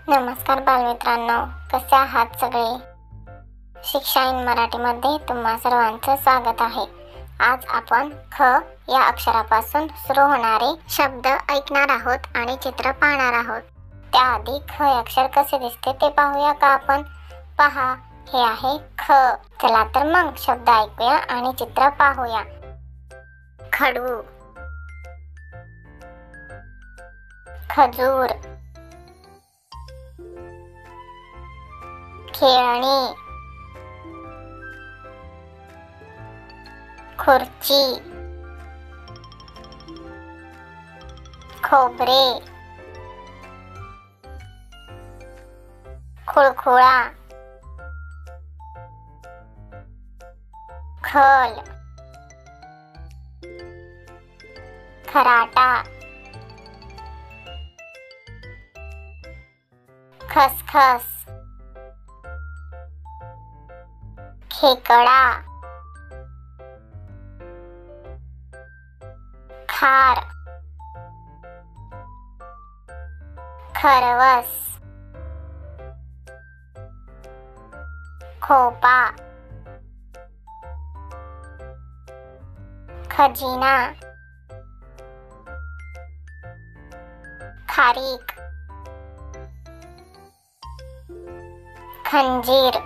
नमस्कार बालमित्रांनो, कसे आहात सगळे? शिक्षा इन मराठीमध्ये तुम्हा सर्वांचं स्वागत आहे। आज आपण ख या अक्षरापासून सुरू होणारे शब्द ऐकणार आहोत आणि चित्र पाहणार आहोत। त्याआधी ख हे अक्षर कसे दिसते ते पाहूया का आपण? पहा, हे आहे ख। चला तर मग शब्द ऐकूया आणि चित्र पाहूया। खडू, खजूर, खेळणी, खुर्ची, खोबरे, खुळखुळा, खल, खराटा, खसखस, खेकडा, खार, खरवस, खोपा, खजिना, खारीक, खंजीर,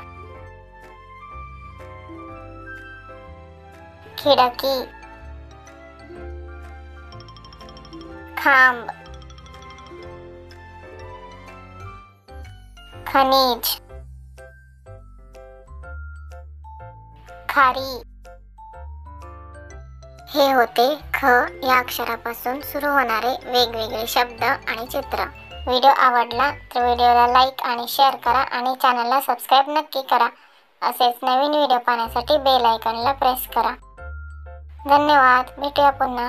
खिडकी, खांब, खनिज, खारी। हे होते ख या अक्षरापासून सुरू होणारे वेगवेगळे शब्द आणि चित्र। व्हिडिओ आवडला तर व्हिडिओला लाईक आणि शेअर करा आणि चॅनलला सबस्क्राईब नक्की करा। असेच नवीन व्हिडिओ पाहण्यासाठी बेल आयकॉनला प्रेस करा। धन्यवाद, भेटूया पुन्हा।